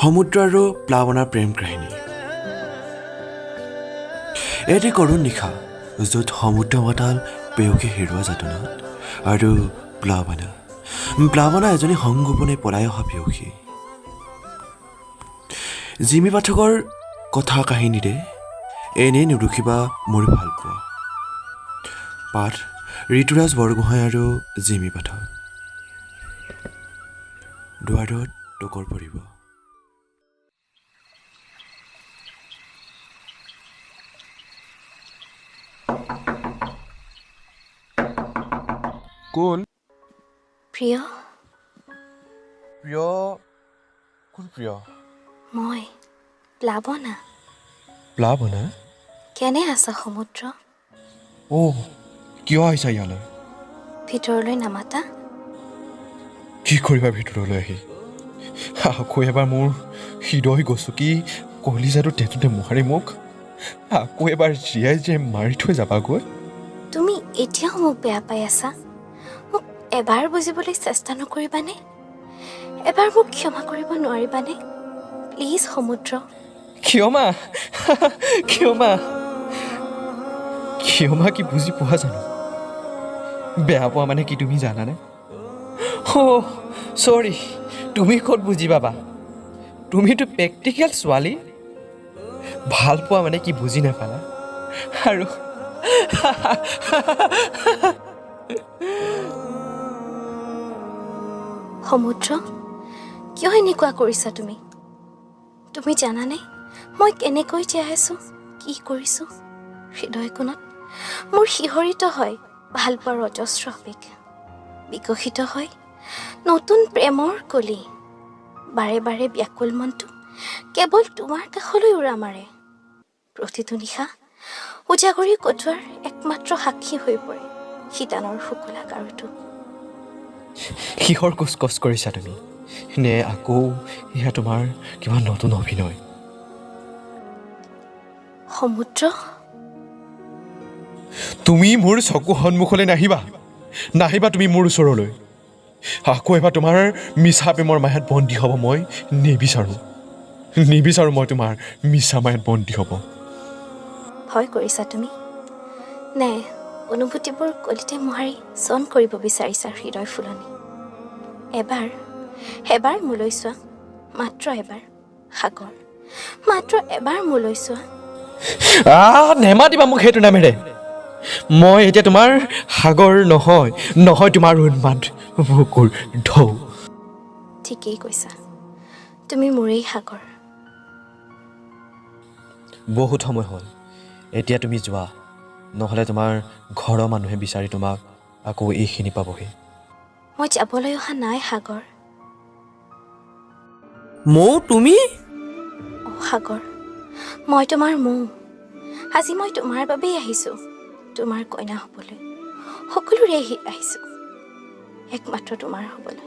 সমুদ্ৰ আৰু প্লাৱনাৰ প্ৰেম কাহিনী। এটি কৰুণ নিশা য'ত সমুদ্ৰ মাতাল পেয়কে হেৰুৱা যাতনাত আৰু প্লাৱনা এজনী সংগোপনে পলাই অহা পেয়সী। জিমি পাঠকৰ কথা কাহিনীৰে এনেই নুদুখিবা মোৰ ভাল পোৱা। পাঠ ঋতুৰাজ বৰগোহাঁই আৰু জিমি পাঠক। দুৱাৰত টকৰ পৰিব। কোন? প্ৰিয়, প্ৰিয়? কোন প্ৰিয়? মই প্লাৱনা। প্লাৱনা? কেনে আছা সমুদ্ৰ? কিয় আহিছা ইয়ালৈ? ভিতৰলৈ নামাতা? কি কৰিবা ভিতৰলৈ আহি? আকৌ এবাৰ মোৰ হৃদয় গচকি কলিজাটো তেতুতে মোহাৰি মোক আকৌ এবাৰ জীয়াই মাৰি থৈ যাবাগৈ? তুমি এতিয়াও মোক বেয়া পাই আছা? মোক এবাৰ বুজিবলৈ চেষ্টা নকৰিবানে? এবাৰ মোক ক্ষমা কৰিব নোৱাৰিবানে? প্লিজ সমুদ্ৰ। ক্ষমা? ক্ষমা? ক্ষমা কি বুজি পোৱা জানো? বেয়া পোৱা মানে কি তুমি জানানে? চৰি, তুমি ক'ত বুজি পাবা? তুমিতো প্ৰেক্টিকেল ছোৱালী। ভাল পোৱা মানে কি বুজি নাপালা? আৰু সমুদ্ৰ, কিয় এনেকুৱা কৰিছা তুমি? তুমি জানানে মই কেনেকৈ জীয়াই আছো, কি কৰিছো? হৃদয় কোণত মোৰ শিহৰিত হয় ভাল পোৱাৰ অজস্ৰ আৱেগ, বিকশিত হয় নতুন প্ৰেমৰ কলি। বাৰে বাৰে ব্যাকুল মনটো কেৱল তোমাৰ কাষলৈ উৰা মাৰে। প্ৰতিটো নিশা উজাগৰি কটোৱাৰ একমাত্ৰ সাক্ষী হৈ পৰে শীতানৰ শুকলা গাৰুটো। কিহৰ কুচকচ কৰিছা তুমি? নে আকৌ এয়া তোমাৰ কিবা নতুন অভিনয়? সমুদ্ৰ, তুমি মোৰ চকু সন্মুখলৈ নাহিবা তুমি মোৰ ওচৰলৈ। আকৌ এবাৰ তোমাৰ মিছা প্ৰেমৰ মায়াত বন্দী হ'ব মই নিবিচাৰোঁ মই তোমাৰ মিছা মায়াত বন্দী হ'ব। ভয় কৰিছা তুমি? নে অনুভূতিবোৰ কলিতে মোহাৰি চন কৰিব বিচাৰিছা হৃদয় ফুলনি? এবাৰ মোলৈ চোৱা, মাত্ৰ এবাৰ। সাগৰ, মাত্ৰ এবাৰ মোলৈ চোৱা। নেমাতিবা মোক সেইটো নামেৰে। মই এতিয়া তোমাৰ সাগৰ নহয় তোমাৰ উন্মাদ বুকুৰ ঢৌ। ঠিকেই কৈছা, তুমি মোৰেই সাগৰ। বহুত সময় হ'ল, এতিয়া তুমি যোৱা, নহ'লে তোমাৰ ঘৰৰ মানুহে বিচাৰি তোমাক আকৌ এইখিনি পাবহি। মই যাবলৈ অহা নাই সাগৰ। মৌ, তুমি? সাগৰ, মই তোমাৰ মৌ। আজি মই তোমাৰ বাবেই আহিছোঁ, তোমাৰ কইনা হ'বলৈ। সকলোৰে আহিছোঁ একমাত্ৰ তোমাৰ হ'বলৈ।